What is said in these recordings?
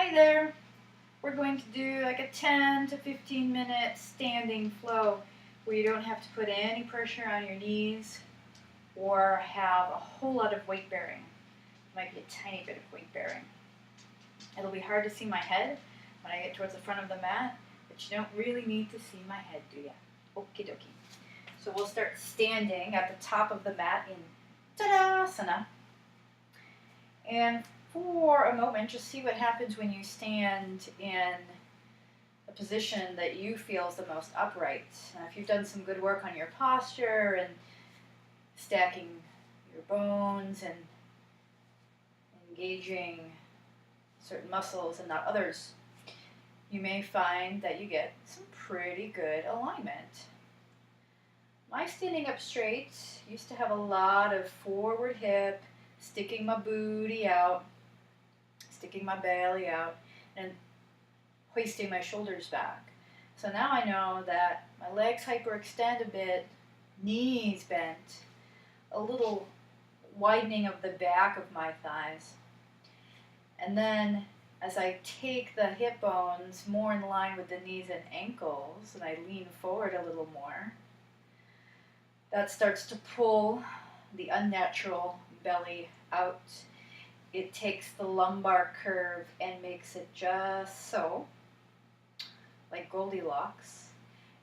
Hi there. We're going to do like a 10 to 15 minute standing flow where you don't have to put any pressure on your knees or have a whole lot of weight bearing. It might be a tiny bit of weight bearing. It'll be hard to see my head when I get towards the front of the mat, but you don't really need to see my head, do ya? Okie dokie. So we'll start standing at the top of the mat in Tadasana. And for a moment, just see what happens when you stand in a position that you feel is the most upright. If you've done some good work on your posture and stacking your bones and engaging certain muscles and not others, you may find that you get some pretty good alignment. My standing up straight used to have a lot of forward hip, sticking my booty out, sticking my belly out, and hoisting my shoulders back. So now I know that my legs hyperextend a bit, knees bent, a little widening of the back of my thighs. And then as I take the hip bones more in line with the knees and ankles, and I lean forward a little more, that starts to pull the unnatural belly out. It takes the lumbar curve and makes it just so, like Goldilocks.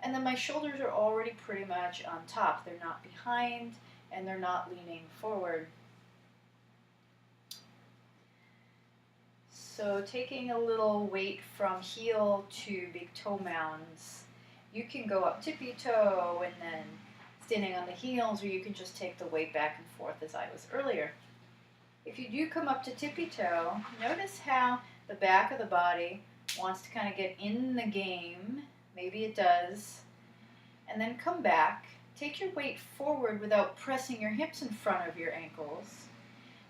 And then my shoulders are already pretty much on top. They're not behind and they're not leaning forward. So taking a little weight from heel to big toe mounds. You can go up tippy toe and then standing on the heels, or you can just take the weight back and forth as I was earlier. If you do come up to tippy toe, notice how the back of the body wants to kind of get in the game. Maybe it does. And then come back. Take your weight forward without pressing your hips in front of your ankles.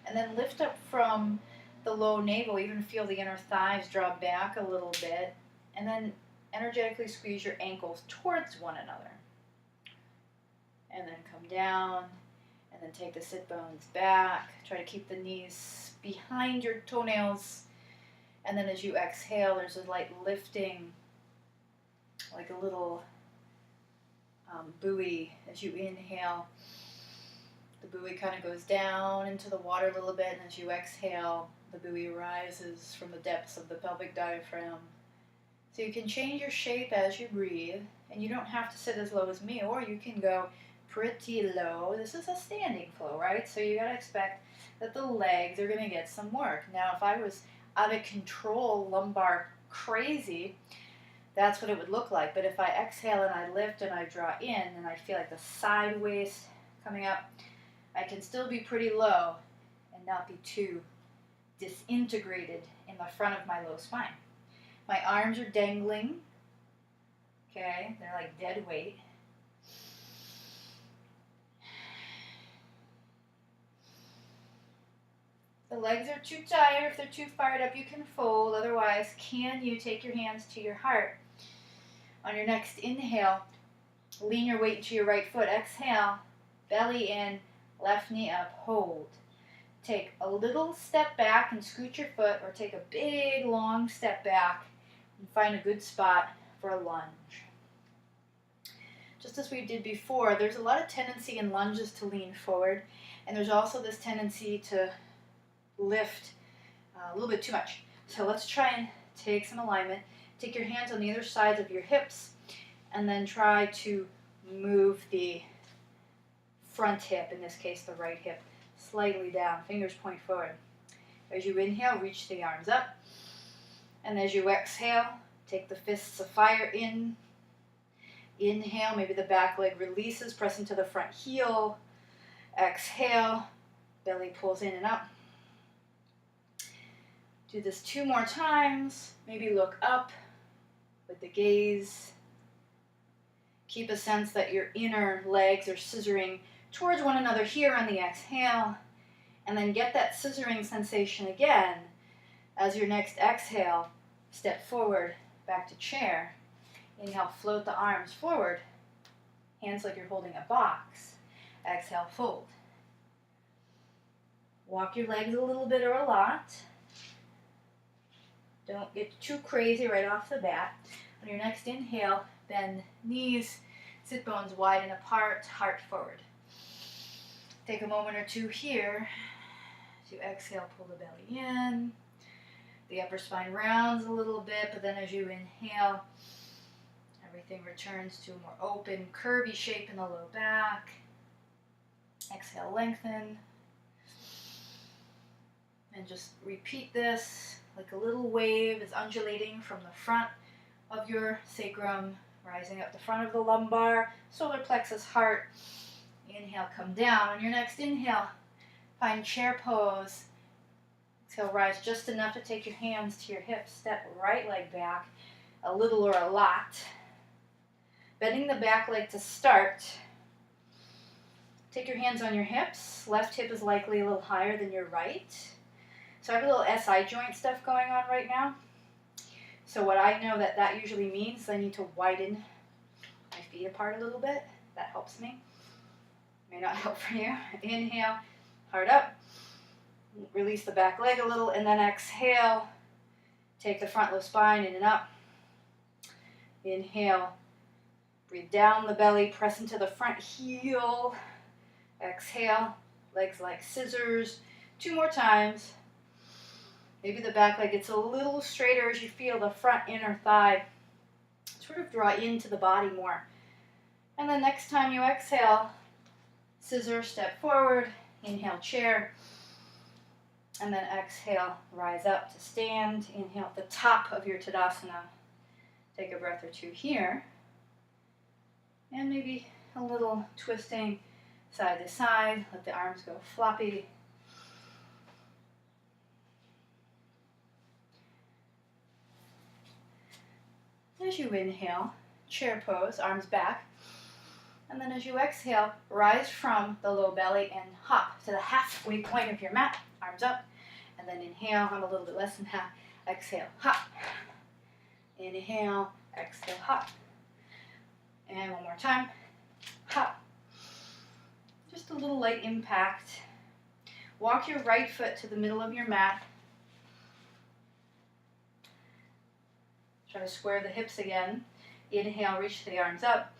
And then lift up from the low navel. Even feel the inner thighs draw back a little bit. And then energetically squeeze your ankles towards one another. And then come down, and then take the sit bones back. Try to keep the knees behind your toenails. And then as you exhale, there's a light lifting, like a little buoy. As you inhale, the buoy kind of goes down into the water a little bit, and as you exhale, the buoy rises from the depths of the pelvic diaphragm. So you can change your shape as you breathe, and you don't have to sit as low as me, or you can go pretty low. This is a standing flow, right? So you gotta expect that the legs are gonna get some work. Now, if I was out of control, lumbar crazy, that's what it would look like. But if I exhale and I lift and I draw in and I feel like the side waist coming up, I can still be pretty low and not be too disintegrated in the front of my low spine. My arms are dangling, okay? They're like dead weight. The legs are too tired. If they're too fired up, you can fold. Otherwise, can you take your hands to your heart? On your next inhale, lean your weight to your right foot. Exhale, belly in, left knee up, hold. Take a little step back and scoot your foot, or take a big, long step back and find a good spot for a lunge. Just as we did before, there's a lot of tendency in lunges to lean forward, and there's also this tendency to lift a little bit too much. So let's try and take some alignment. Take your hands on the other sides of your hips, and then try to move the front hip, in this case the right hip, slightly down. Fingers point forward. As you inhale, reach the arms up. And as you exhale, take the fists of fire in. Inhale, maybe the back leg releases, press into the front heel. Exhale, belly pulls in and up. Do this 2 more times. Maybe look up with the gaze. Keep a sense that your inner legs are scissoring towards one another here on the exhale. And then get that scissoring sensation again as your next exhale. Step forward, back to chair. Inhale, float the arms forward. Hands like you're holding a box. Exhale, fold. Walk your legs a little bit or a lot. Don't get too crazy right off the bat. On your next inhale, bend knees, sit bones widen apart, heart forward. Take a moment or two here. As you exhale, pull the belly in. The upper spine rounds a little bit, but then as you inhale, everything returns to a more open, curvy shape in the low back. Exhale, lengthen. And just repeat this like a little wave is undulating from the front of your sacrum, rising up the front of the lumbar, solar plexus, heart. Inhale, come down. On your next inhale, find chair pose. Exhale, rise just enough to take your hands to your hips. Step right leg back, a little or a lot. Bending the back leg to start. Take your hands on your hips. Left hip is likely a little higher than your right. So I have a little SI joint stuff going on right now. So what I know that usually means is I need to widen my feet apart a little bit. That helps me. May not help for you. Inhale, heart up. Release the back leg a little, and then exhale. Take the front low spine in and up. Inhale. Breathe down the belly. Press into the front heel. Exhale. Legs like scissors. 2 more times. Maybe the back leg gets a little straighter as you feel the front inner thigh sort of draw into the body more. And then next time you exhale, scissor, step forward, inhale, chair, and then exhale, rise up to stand. Inhale at the top of your Tadasana. Take a breath or two here. And maybe a little twisting side to side. Let the arms go floppy. As you inhale, chair pose, arms back. And then as you exhale, rise from the low belly and hop to the halfway point of your mat. Arms up. And then inhale, I'm a little bit less than half. Exhale, hop. Inhale, exhale, hop. And one more time, hop. Just a little light impact. Walk your right foot to the middle of your mat. Try to square the hips again. Inhale, reach the arms up.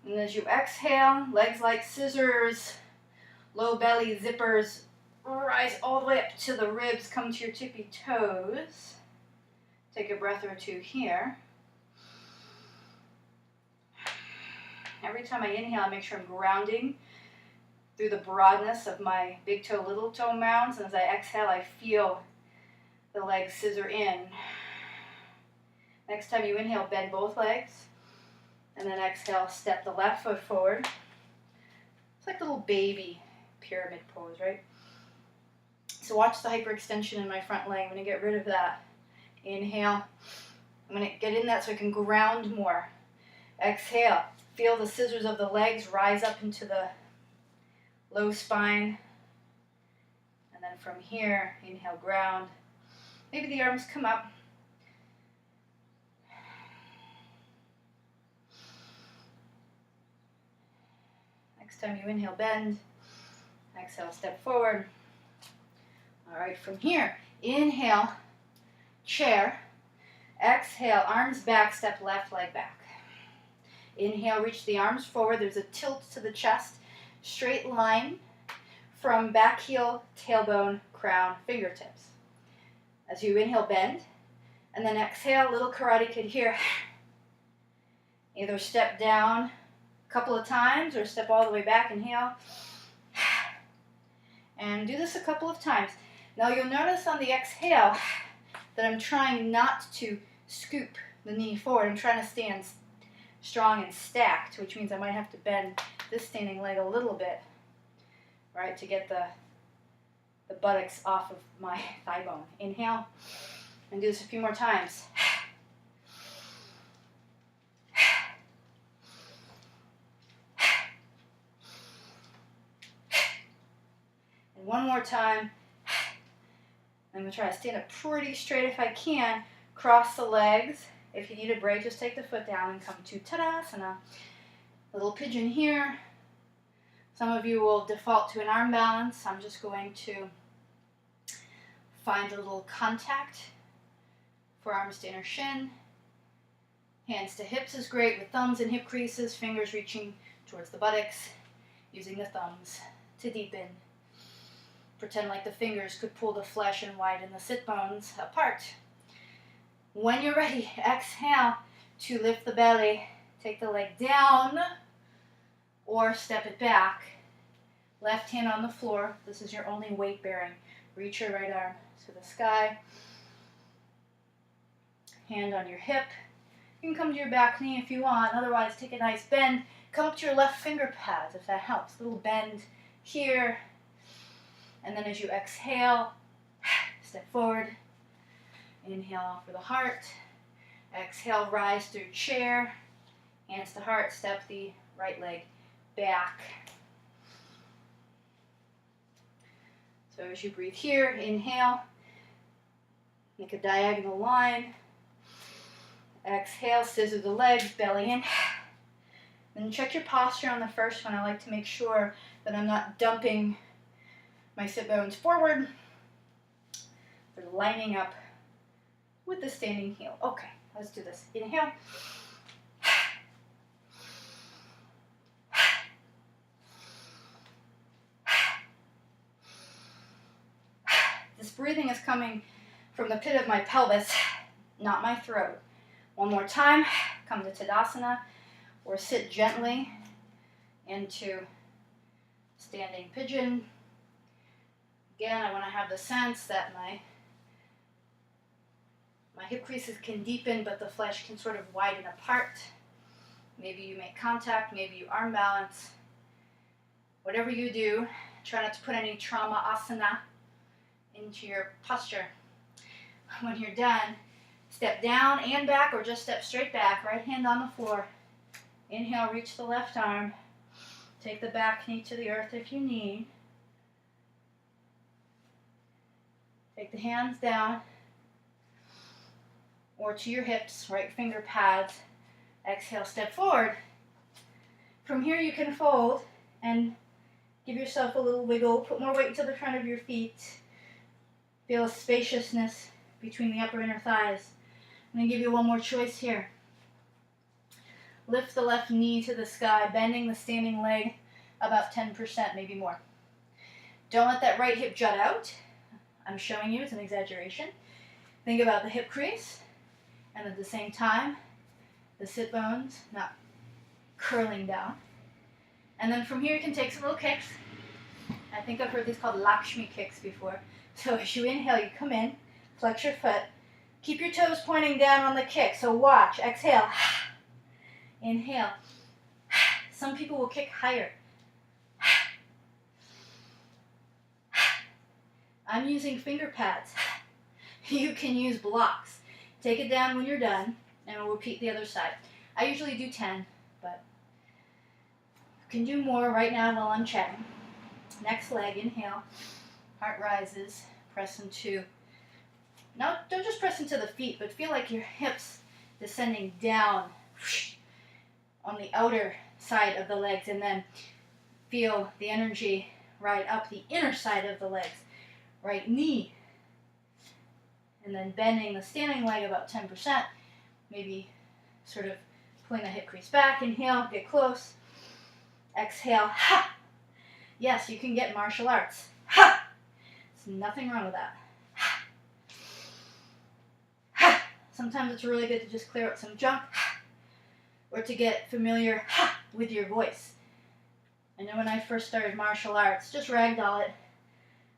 And as you exhale, legs like scissors, low belly zippers, rise all the way up to the ribs, come to your tippy toes. Take a breath or two here. Every time I inhale, I make sure I'm grounding through the broadness of my big toe, little toe mounds. And as I exhale, I feel the legs scissor in. Next time you inhale, bend both legs. And then exhale, step the left foot forward. It's like a little baby pyramid pose, right? So watch the hyperextension in my front leg. I'm going to get rid of that. Inhale. I'm going to get in that so I can ground more. Exhale. Feel the scissors of the legs rise up into the low spine. And then from here, inhale, ground. Maybe the arms come up. Next time you inhale, bend. Exhale, step forward. All right, from here, inhale, chair. Exhale, arms back, step left leg back. Inhale, reach the arms forward. There's a tilt to the chest. Straight line from back heel, tailbone, crown, fingertips. As you inhale, bend. And then exhale, little Karate Kid here. Either step down a couple of times or step all the way back. Inhale. And do this a couple of times. Now you'll notice on the exhale that I'm trying not to scoop the knee forward. I'm trying to stand strong and stacked, which means I might have to bend this standing leg a little bit, right, to get the buttocks off of my thigh bone. Inhale, and do this a few more times. And one more time. I'm going to try to stand up pretty straight if I can. Cross the legs. If you need a break, just take the foot down and come to Tadasana. A little pigeon here. Some of you will default to an arm balance. I'm just going to find a little contact Forearms to inner shin. Hands to hips is great with thumbs and hip creases, fingers reaching towards the buttocks, using the thumbs to deepen. Pretend like the fingers could pull the flesh and widen the sit bones apart. When you're ready, exhale to lift the belly. Take the leg down or step it back. Left hand on the floor. This is your only weight bearing. Reach your right arm to the sky. Hand on your hip. You can come to your back knee if you want. Otherwise, take a nice bend. Come up to your left finger pads if that helps. Little bend here. And then as you exhale, step forward. Inhale for the heart. Exhale, rise through chair. Hands to heart. Step the right leg back. So as you breathe here, inhale. Make a diagonal line. Exhale, scissor the legs, belly in. Then check your posture on the first one. I like to make sure that I'm not dumping my sit bones forward. They're lining up with the standing heel. Okay, let's do this. Inhale. This breathing is coming from the pit of my pelvis, not my throat. One more time, come to Tadasana, or sit gently into standing pigeon. Again, I want to have the sense that my hip creases can deepen, but the flesh can sort of widen apart. Maybe you make contact, maybe you arm balance. Whatever you do, try not to put any trauma asana into your posture. When you're done, step down and back or just step straight back. Right hand on the floor. Inhale, reach the left arm. Take the back knee to the earth if you need. Take the hands down or to your hips, right finger pads. Exhale, step forward. From here you can fold and give yourself a little wiggle. Put more weight to the front of your feet. Feel a spaciousness between the upper and inner thighs. I'm going to give you one more choice here. Lift the left knee to the sky, bending the standing leg about 10%, maybe more. Don't let that right hip jut out. I'm showing you it's an exaggeration. Think about the hip crease, and at the same time, the sit bones not curling down. And then from here you can take some little kicks. I think I've heard these called Lakshmi kicks before. So as you inhale, you come in, flex your foot, keep your toes pointing down on the kick. So watch, exhale, inhale. Some people will kick higher. I'm using finger pads. You can use blocks. Take it down when you're done, and we'll repeat the other side. I usually do 10, but you can do more right now while I'm chatting. Next leg, inhale. Heart rises, press into, now don't just press into the feet, but feel like your hips descending down on the outer side of the legs, and then feel the energy right up the inner side of the legs, right knee, and then bending the standing leg about 10%, maybe sort of pulling the hip crease back. Inhale, get close. Exhale, ha! Yes, you can get martial arts. Ha! There's nothing wrong with that. Ha! Ha! Sometimes it's really good to just clear out some junk, ha! Or to get familiar, ha! With your voice. I know when I first started martial arts, just ragdoll it,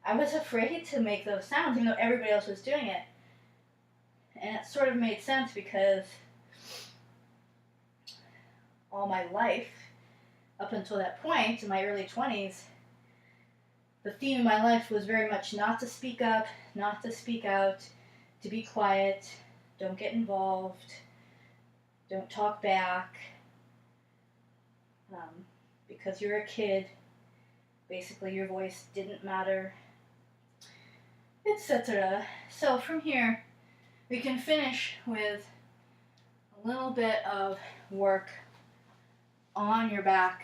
I was afraid to make those sounds, even though everybody else was doing it. And it sort of made sense because all my life, up until that point, in my early 20s, the theme of my life was very much not to speak up, not to speak out, to be quiet, don't get involved, don't talk back, because you're a kid, basically your voice didn't matter, etc. So from here, we can finish with a little bit of work on your back.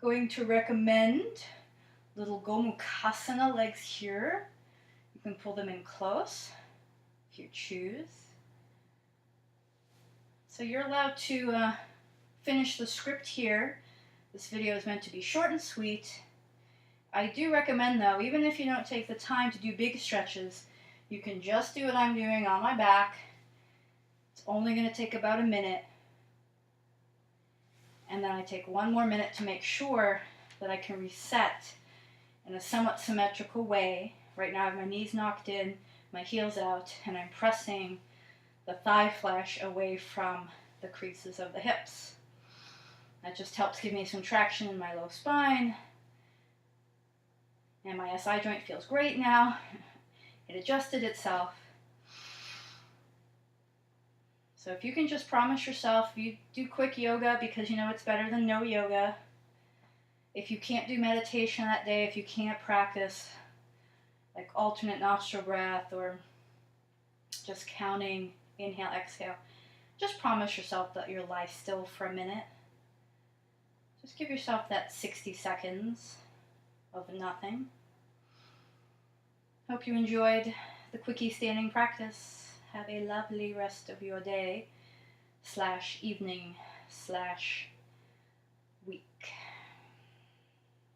Going to recommend little Gomukhasana legs here. You can pull them in close if you choose. So you're allowed to finish the script here. This video is meant to be short and sweet. I do recommend, though, even if you don't take the time to do big stretches, you can just do what I'm doing on my back. It's only going to take about a minute. And then I take one more minute to make sure that I can reset in a somewhat symmetrical way. Right now I have my knees knocked in, my heels out, and I'm pressing the thigh flesh away from the creases of the hips. That just helps give me some traction in my low spine. And my SI joint feels great now. It adjusted itself. So if you can just promise yourself, you do quick yoga because you know it's better than no yoga. If you can't do meditation that day, if you can't practice like alternate nostril breath or just counting inhale, exhale, just promise yourself that you'll lie still for a minute. Just give yourself that 60 seconds of nothing. Hope you enjoyed the quickie standing practice. Have a lovely rest of your day / evening / week.